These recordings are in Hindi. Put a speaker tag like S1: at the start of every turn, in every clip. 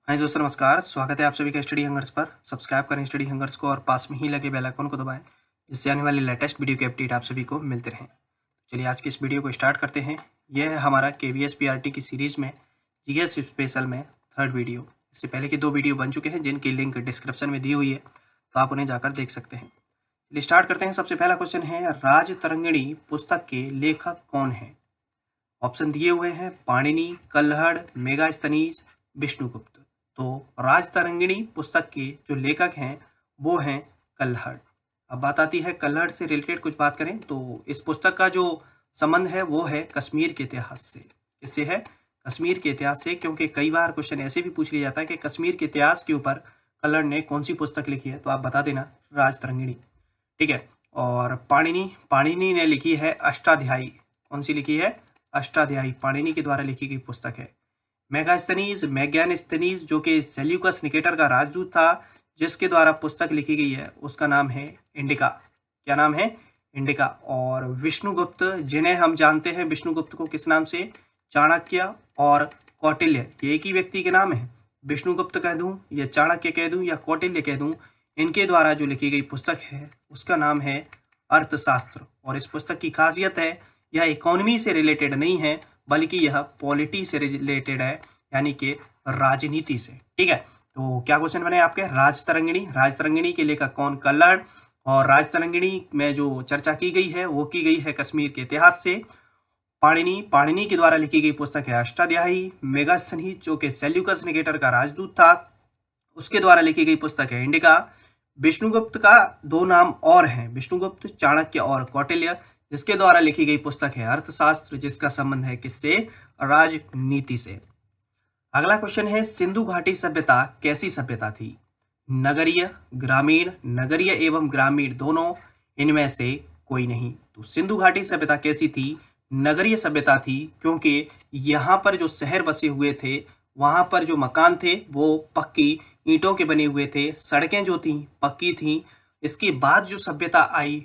S1: हाय दोस्तों, नमस्कार। स्वागत है आप सभी का स्टडी हंगर्स पर। सब्सक्राइब करें स्टडी हंगर्स को और पास में ही लगे बेल आइकन को दबाएं, जिससे आने वाली लेटेस्ट वीडियो के अपडेट आप सभी को मिलते रहें। चलिए आज की इस वीडियो को स्टार्ट करते हैं। यह है हमारा KVS PRT की सीरीज़ में जीएस स्पेशल में थर्ड वीडियो। इससे पहले के 2 वीडियो बन चुके हैं, जिनकी लिंक डिस्क्रिप्शन में दी हुई है, तो आप उन्हें जाकर देख सकते हैं। चलिए स्टार्ट करते हैं। सबसे पहला क्वेश्चन है, राजतरंगिणी पुस्तक के लेखक कौन है? ऑप्शन दिए हुए हैं पाणिनि, कल्हड़, मेगास्थनीज, विष्णुगुप्त। तो राजतरंगिणी पुस्तक के जो लेखक हैं वो हैं कल्हड़। अब बात आती है कल्हड़ से रिलेटेड कुछ बात करें तो इस पुस्तक का जो संबंध है वो है कश्मीर के इतिहास से। किससे है? कश्मीर के इतिहास से, क्योंकि कई बार क्वेश्चन ऐसे भी पूछ लिया जाता है कि कश्मीर के इतिहास के ऊपर कल्हड़ ने कौन सी पुस्तक लिखी है, तो आप बता देना राजतरंगिणी। ठीक है। और पाणिनि ने लिखी है अष्टाध्यायी। कौन सी लिखी है? अष्टाध्यायी पाणिनि के द्वारा लिखी गई पुस्तक है। मैगस्थनीज जो कि सेल्यूकस निकेटर का राजदूत था, जिसके द्वारा पुस्तक लिखी गई है, उसका नाम है इंडिका। क्या नाम है? इंडिका। और विष्णुगुप्त, जिन्हें हम जानते हैं विष्णुगुप्त को किस नाम से? चाणक्य और कौटिल्य, ये एक ही व्यक्ति के नाम है। विष्णुगुप्त कह दूं या चाणक्य कह दूं या कौटिल्य कह दूं, इनके द्वारा जो लिखी गई पुस्तक है उसका नाम है अर्थशास्त्र। और इस पुस्तक की खासियत है, यह इकोनॉमी से रिलेटेड नहीं है, बल्कि यह पॉलिटी से रिलेटेड है, यानी कि राजनीति से। ठीक है। तो क्या क्वेश्चन बने आपके? राजतरंगिणी के लेखक कौन? कल्हड़। और राजतरंगिणी में जो चर्चा की गई है वो की गई है कश्मीर के इतिहास से। पाणिनि के द्वारा लिखी गई पुस्तक है अष्टाध्यायी। मेगास्थनीज जो कि सेल्यूकस निकेटर का राजदूत था, उसके द्वारा लिखी गई पुस्तक है इंडिका। विष्णुगुप्त का 2 नाम और हैं, विष्णुगुप्त, चाणक्य और कौटिल्य, जिसके द्वारा लिखी गई पुस्तक है अर्थशास्त्र, जिसका संबंध है किससे? राजनीति से। अगला क्वेश्चन है, सिंधु घाटी सभ्यता कैसी सभ्यता थी? नगरीय, ग्रामीण, नगरीय एवं ग्रामीण दोनों, इनमें से कोई नहीं। तो सिंधु घाटी सभ्यता कैसी थी? नगरीय सभ्यता थी, क्योंकि यहाँ पर जो शहर बसे हुए थे, वहां पर जो मकान थे वो पक्की ईंटों के बने हुए थे, सड़कें जो थी पक्की थी। इसके बाद जो सभ्यता आई,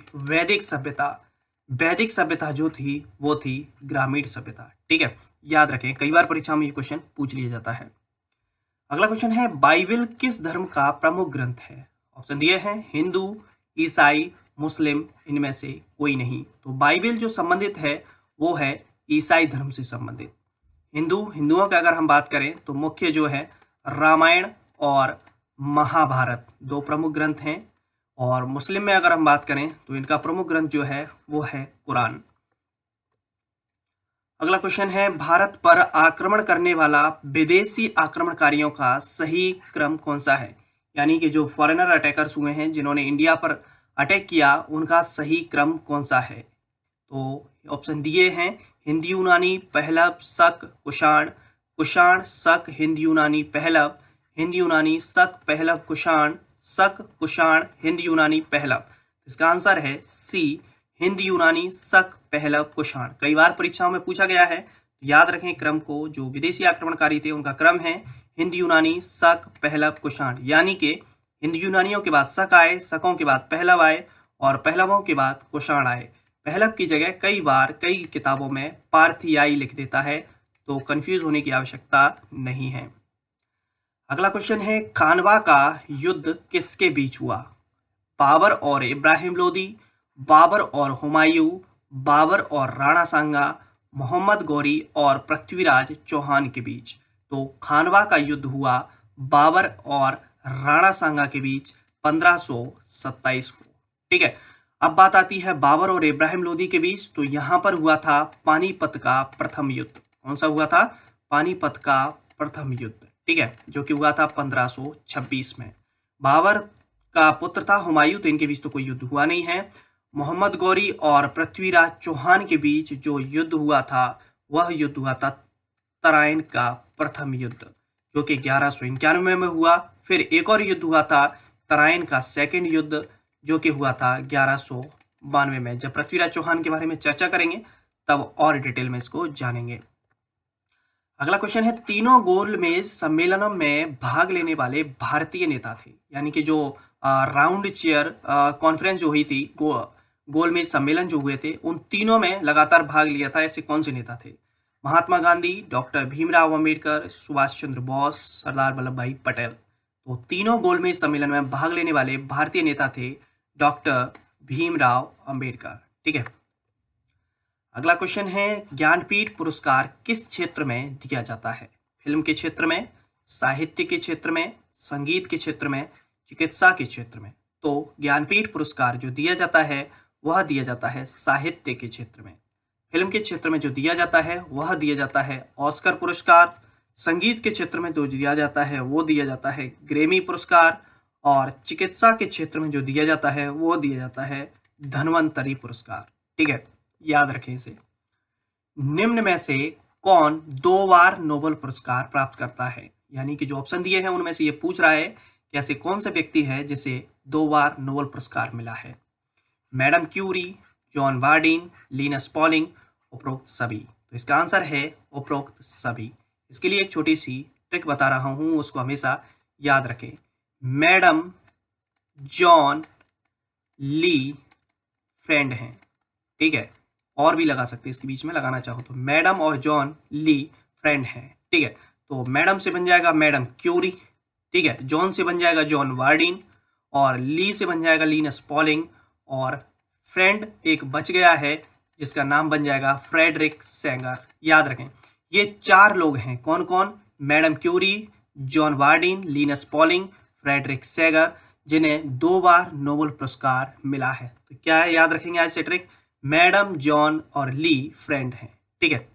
S1: वैदिक सभ्यता जो थी वो थी ग्रामीण सभ्यता। ठीक है, याद रखें, कई बार परीक्षा में ये क्वेश्चन पूछ लिया जाता है। अगला क्वेश्चन है, बाइबल किस धर्म का प्रमुख ग्रंथ है? ऑप्शन दिए हैं हिंदू, ईसाई, मुस्लिम, इनमें से कोई नहीं। तो बाइबल जो संबंधित है वो है ईसाई धर्म से संबंधित। हिंदुओं की अगर हम बात करें तो मुख्य जो है रामायण और महाभारत 2 प्रमुख ग्रंथ हैं। और मुस्लिम में अगर हम बात करें तो इनका प्रमुख ग्रंथ जो है वो है कुरान। अगला क्वेश्चन है, भारत पर आक्रमण करने वाला विदेशी आक्रमणकारियों का सही क्रम कौन सा है? यानी कि जो फॉरेनर अटैकर्स हुए हैं, जिन्होंने इंडिया पर अटैक किया, उनका सही क्रम कौन सा है? तो ऑप्शन दिए हैं हिंद यूनानी, पहलव, शक, कुषाण। कुषाण, शक, हिंद यूनानी, पहलव। हिंद यूनानी, शक, पहलव, कुषाण। शक, कुषाण, हिंद यूनानी, पहलव। इसका आंसर है सी, हिंद यूनानी, शक, पहलव, कुषाण। कई बार परीक्षाओं में पूछा गया है, याद रखें क्रम को। जो विदेशी आक्रमणकारी थे उनका क्रम है हिंद यूनानी, शक, पहलव, कुषाण। यानी कि हिंद यूनानियों के बाद शक आए, शकों के बाद पहलव आए और पहलवों के बाद कुषाण आए। पहलव की जगह कई बार कई किताबों में पार्थियाई लिख देता है, तो कंफ्यूज होने की आवश्यकता नहीं है। अगला क्वेश्चन है, खानवा का युद्ध किसके बीच हुआ? बाबर और इब्राहिम लोदी, बाबर और हुमायूं, बाबर और राणा सांगा, मोहम्मद गौरी और पृथ्वीराज चौहान के बीच। तो खानवा का युद्ध हुआ बाबर और राणा सांगा के बीच 1527 को। ठीक है। अब बात आती है बाबर और इब्राहिम लोदी के बीच, तो यहां पर हुआ था पानीपत का प्रथम युद्ध। कौन सा हुआ था? पानीपत का प्रथम युद्ध। ठीक है, जो कि हुआ था 1526 में। बाबर का पुत्र था हुमायूं, तो इनके बीच तो कोई युद्ध हुआ नहीं है। मोहम्मद गौरी और पृथ्वीराज चौहान के बीच जो युद्ध हुआ था वह युद्ध हुआ था तराइन का प्रथम युद्ध, जो कि 1191 में हुआ। फिर एक और युद्ध हुआ था तराइन का सेकंड युद्ध, जो कि हुआ था 1192 में। जब पृथ्वीराज चौहान के बारे में चर्चा करेंगे तब और डिटेल में इसको जानेंगे। अगला क्वेश्चन है, तीनों गोलमेज सम्मेलनों में भाग लेने वाले भारतीय नेता थे। यानी कि जो राउंड चेयर कॉन्फ्रेंस जो हुई थी, गोलमेज सम्मेलन जो हुए थे, उन तीनों में लगातार भाग लिया था, ऐसे कौन से नेता थे? महात्मा गांधी, डॉक्टर भीमराव अंबेडकर, सुभाष चंद्र बोस, सरदार वल्लभ भाई पटेल। तो तीनों गोलमेज सम्मेलन में भाग लेने वाले भारतीय नेता थे डॉक्टर भीमराव अंबेडकर। ठीक है, अगला क्वेश्चन है, ज्ञानपीठ पुरस्कार किस क्षेत्र में दिया जाता है? फिल्म के क्षेत्र में, साहित्य के क्षेत्र में, संगीत के क्षेत्र में, चिकित्सा के क्षेत्र में। तो ज्ञानपीठ पुरस्कार जो दिया जाता है वह दिया जाता है साहित्य के क्षेत्र में। फिल्म के क्षेत्र में जो दिया जाता है वह दिया जाता है ऑस्कर पुरस्कार। संगीत के क्षेत्र में जो दिया जाता है वो दिया जाता है ग्रैमी पुरस्कार। और चिकित्सा के क्षेत्र में जो दिया जाता है वो दिया जाता है धन्वंतरी पुरस्कार। ठीक है, याद रखें इसे। निम्न में से कौन 2 बार नोबेल पुरस्कार प्राप्त करता है? यानी कि जो ऑप्शन दिए हैं उनमें से ये पूछ रहा है कि ऐसे कौन से व्यक्ति है जिसे 2 बार नोबेल पुरस्कार मिला है? Madam Curie, John Bardeen, Linus Pauling, उपरोक्त सभी। तो इसका आंसर है उपरोक्त सभी। इसके लिए एक छोटी सी ट्रिक बता रहा हूं, उसको हमेशा याद रखें। मैडम जॉन ली फ्रेंड हैं। ठीक है, और भी लगा सकते हैं इसके बीच में, लगाना चाहो तो। मैडम और जॉन ली फ्रेंड हैं। ठीक है, तो मैडम से बन जाएगा मैडम क्यूरी। ठीक है, जॉन से बन जाएगा जॉन वार्डिन, और ली से बन जाएगा लिनस पॉलिंग, और फ्रेंड एक बच गया है जिसका नाम बन जाएगा फ्रेडरिक सेंगर। याद रखें, ये 4 लोग हैं। कौन कौन? Madam Curie, John Bardeen, Linus Pauling, Frederick Sanger, जिन्हें 2 बार नोबेल पुरस्कार मिला है। तो क्या है, याद रखेंगे आज से ट्रिक, मैडम जॉन और ली फ्रेंड हैं। ठीक है,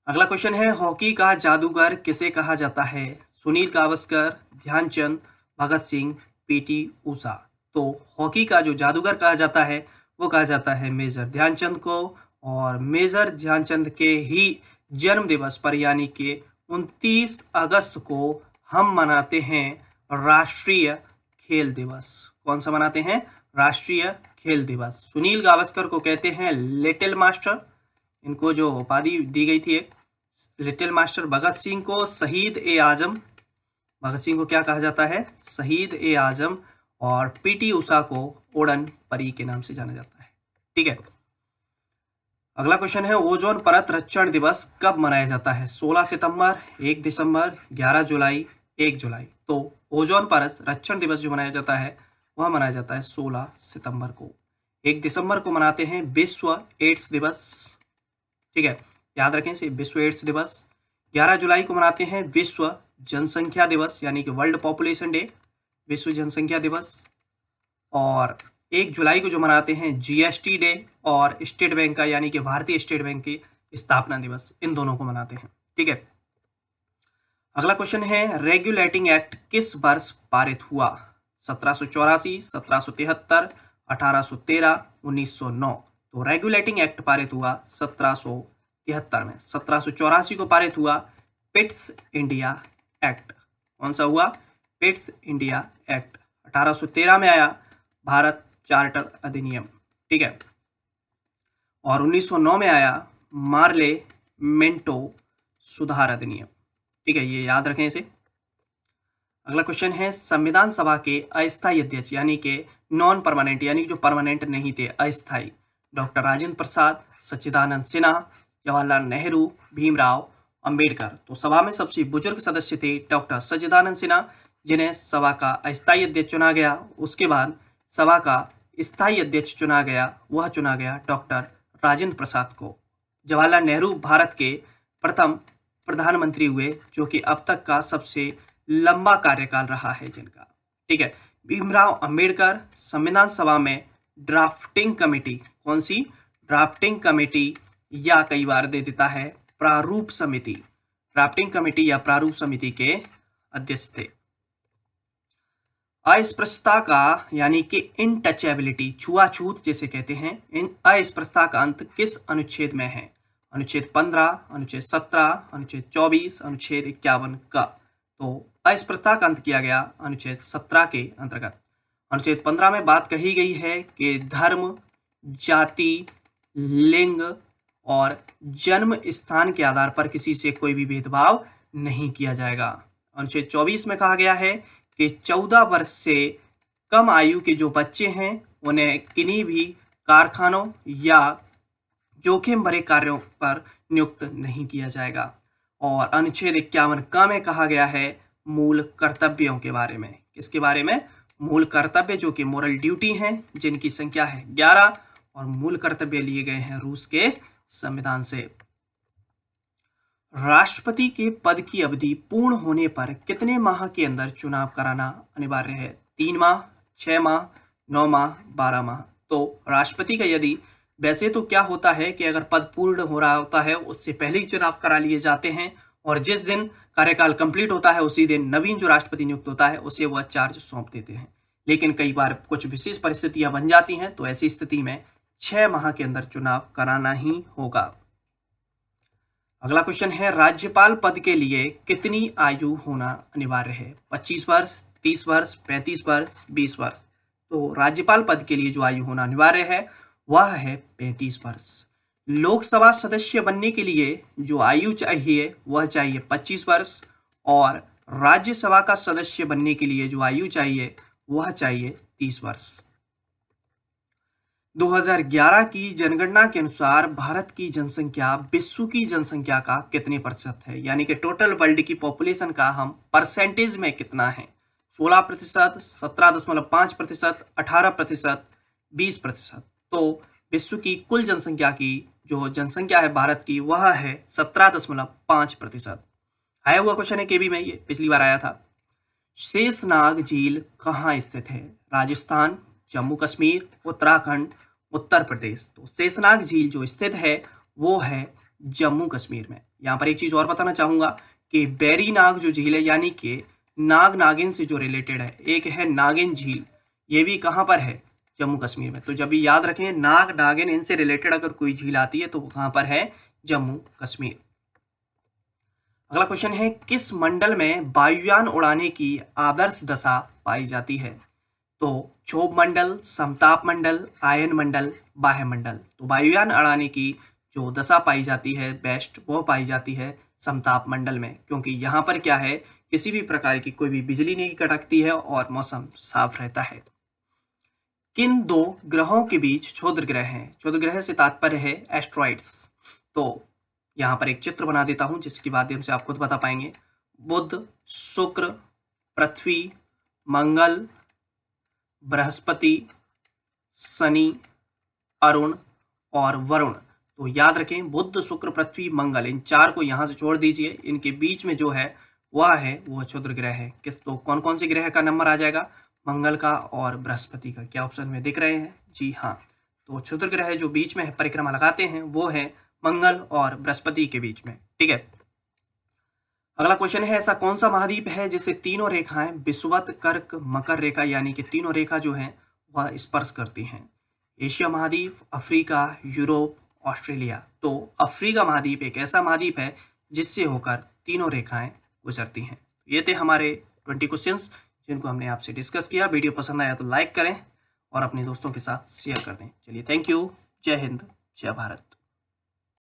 S1: अगला क्वेश्चन है, हॉकी का जादूगर किसे कहा जाता है? सुनील गावस्कर, ध्यानचंद, भगत सिंह, पीटी उषा। तो हॉकी का जो जादूगर कहा जाता है वो कहा जाता है मेजर ध्यानचंद को। और मेजर ध्यानचंद के ही जन्म दिवस पर यानी कि 29 अगस्त को हम मनाते हैं राष्ट्रीय खेल दिवस। कौन सा मनाते हैं? राष्ट्रीय खेल दिवस। सुनील गावस्कर को कहते हैं लिटिल मास्टर, इनको जो उपाधि दी गई थी एक, लिटिल मास्टर। भगत सिंह को शहीद ए आजम, भगत सिंह को क्या कहा जाता है? शहीद ए आजम। और पीटी उषा को ओडन परी के नाम से जाना जाता है। ठीक है, अगला क्वेश्चन है, ओजोन परत रक्षण दिवस कब मनाया जाता है? 16 सितंबर, 1 दिसंबर, 11 जुलाई, 1 जुलाई। तो ओजोन परत रक्षण दिवस जो मनाया जाता है वह मनाया जाता है 16 सितंबर को। 1 दिसंबर को मनाते हैं विश्व एड्स दिवस। ठीक है, याद रखें इसे, विश्व एड्स दिवस। 11 जुलाई को मनाते हैं विश्व जनसंख्या दिवस, यानी कि वर्ल्ड पॉपुलेशन डे, विश्व जनसंख्या दिवस। और 1 जुलाई को जो मनाते हैं जीएसटी डे और स्टेट बैंक का, यानी कि भारतीय स्टेट बैंक की स्थापना दिवस, इन दोनों को मनाते हैं। ठीक है, अगला क्वेश्चन है, रेगुलेटिंग एक्ट किस वर्ष पारित हुआ? 1784, 1773, 1813, 1909। तो रेगुलेटिंग एक्ट पारित हुआ 1773 में। 1784 को पारित हुआ पिट्स इंडिया एक्ट। कौन सा हुआ? Pitt's India act. 1813 में आया भारत चार्टर अधिनियम। ठीक है, और 1909 में आया मार्ले मेंटो सुधार अधिनियम। ठीक है, ये याद रखें इसे। अगला क्वेश्चन है, संविधान सभा के अस्थायी अध्यक्ष यानी कि नॉन परमानेंट, यानी जो परमानेंट नहीं थे, अस्थायी, डॉक्टर राजेंद्र प्रसाद, सच्चिदानंद सिन्हा, जवाहरलाल नेहरू, भीमराव अंबेडकर। तो सभा में सबसे बुजुर्ग सदस्य थे डॉक्टर सच्चिदानंद सिन्हा, जिन्हें सभा का अस्थायी अध्यक्ष चुना गया। उसके बाद सभा का स्थायी अध्यक्ष चुना गया, वह चुना गया डॉक्टर राजेंद्र प्रसाद को। जवाहरलाल नेहरू भारत के प्रथम प्रधानमंत्री हुए, जो कि अब तक का सबसे लंबा कार्यकाल रहा है जिनका। ठीक है, भीमराव अंबेडकर संविधान सभा में ड्राफ्टिंग कमेटी, कौन सी? ड्राफ्टिंग कमेटी, या कई बार दे देता है प्रारूप समिति, ड्राफ्टिंग कमेटी या प्रारूप समिति के अध्यक्ष थे। अस्पृश्यता का यानी कि इनटचेबिलिटी, छुआछूत जिसे कहते हैं, इन अस्पृश्यता का अंत किस अनुच्छेद में है? अनुच्छेद 15, अनुच्छेद 17, अनुच्छेद 24, अनुच्छेद 51 का। तो अस्पृश्यता का अंत किया गया अनुच्छेद 17 के अंतर्गत। अनुच्छेद 15 में बात कही गई है कि धर्म, जाति, लिंग और जन्म स्थान के आधार पर किसी से कोई भी भेदभाव नहीं किया जाएगा। अनुच्छेद 24 में कहा गया है कि 14 वर्ष से कम आयु के जो बच्चे हैं उन्हें किन्हीं भी कारखानों या जोखिम भरे कार्यों पर नियुक्त नहीं किया जाएगा। और अनुच्छेद 51 क में कहा गया है मूल कर्तव्यों के बारे में। किसके बारे में? मूल कर्तव्य, जो कि मोरल ड्यूटी हैं, जिनकी संख्या है 11 और मूल कर्तव्य लिए गए हैं रूस के संविधान से। राष्ट्रपति के पद की अवधि पूर्ण होने पर कितने माह के अंदर चुनाव कराना अनिवार्य है? 3 माह, 6 माह, 9 माह, 12 माह। तो राष्ट्रपति का यदि, वैसे तो क्या होता है कि अगर पद पूर्ण हो रहा होता है उससे पहले ही चुनाव करा लिए जाते हैं और जिस दिन कार्यकाल कंप्लीट होता है उसी दिन नवीन जो राष्ट्रपति नियुक्त होता है उसे वह चार्ज सौंप देते हैं। लेकिन कई बार कुछ विशेष परिस्थितियां बन जाती हैं, तो ऐसी स्थिति में 6 माह के अंदर चुनाव कराना ही होगा। अगला क्वेश्चन है, राज्यपाल पद के लिए कितनी आयु होना अनिवार्य है? 25 वर्ष, 30 वर्ष, 35 वर्ष, 20 वर्ष। तो राज्यपाल पद के लिए जो आयु होना अनिवार्य है वह है 35 वर्ष। लोकसभा सदस्य बनने के लिए जो आयु चाहिए वह चाहिए 25 वर्ष और राज्यसभा का सदस्य बनने के लिए जो आयु चाहिए वह चाहिए 30 वर्ष। 2011 की जनगणना के अनुसार भारत की जनसंख्या विश्व की जनसंख्या का कितने प्रतिशत है? यानी कि टोटल वर्ल्ड की पॉपुलेशन का हम परसेंटेज में कितना है? 16%, 17.5%, 18%, 20%। तो विश्व की कुल जनसंख्या की जो जनसंख्या है भारत की वह है 17.5%। आया हुआ क्वेश्चन है केबी में, ये पिछली बार आया था। शेषनाग झील कहाँ स्थित है? राजस्थान, जम्मू कश्मीर, उत्तराखंड, उत्तर प्रदेश। तो शेषनाग झील जो स्थित है वो है जम्मू कश्मीर में। यहाँ पर एक चीज और बताना चाहूंगा कि बैरी नाग जो झील है यानी कि नाग नागिन से जो रिलेटेड है, एक है नागिन झील, ये भी कहाँ पर है? जम्मू कश्मीर में। तो जब भी याद रखें नाग नागिन इनसे रिलेटेड अगर कोई झील आती है तो वो कहाँ पर है? जम्मू कश्मीर। अगला क्वेश्चन है, किस मंडल में वायुयान उड़ाने की आदर्श दशा पाई जाती है? तो क्षोभ मंडल, समताप मंडल, आयन मंडल, बाह्य मंडल। तो वायुयान उड़ाने की जो दशा पाई जाती है बेस्ट, वो पाई जाती है समताप मंडल में, क्योंकि यहाँ पर क्या है, किसी भी प्रकार की कोई भी बिजली नहीं कड़कती है और मौसम साफ रहता है। किन 2 ग्रहों के बीच क्षुद्र ग्रह हैं? क्षुद्र ग्रह से तात्पर्य है एस्ट्रॉइड्स। तो यहाँ पर एक चित्र बना देता हूं जिसके माध्यम से आप खुद बता पाएंगे। बुध, शुक्र, पृथ्वी, मंगल, बृहस्पति, शनि, अरुण और वरुण। तो याद रखें बुध, शुक्र, पृथ्वी, मंगल, इन 4 को यहां से छोड़ दीजिए। इनके बीच में जो है वह क्षुद्र ग्रह है। किस, तो कौन कौन से ग्रह का नंबर आ जाएगा? मंगल का और बृहस्पति का। क्या ऑप्शन में दिख रहे हैं? जी हाँ। तो क्षुद्र ग्रह जो बीच में परिक्रमा लगाते हैं वो है मंगल और बृहस्पति के बीच में। ठीक है। अगला क्वेश्चन है, ऐसा कौन सा महाद्वीप है जिसे तीनों रेखाएं विषुवत, कर्क, मकर रेखा यानी कि तीनों रेखा जो है वह स्पर्श करती हैं? एशिया महाद्वीप, अफ्रीका, यूरोप, ऑस्ट्रेलिया। तो अफ्रीका महाद्वीप एक ऐसा महाद्वीप है जिससे होकर तीनों रेखाएं गुजरती हैं। ये थे हमारे 20 क्वेश्चंस जिनको हमने आपसे डिस्कस किया। वीडियो पसंद आया तो लाइक करें और अपने दोस्तों के साथ शेयर कर दें। चलिए, थैंक यू। जय हिंद, जय भारत।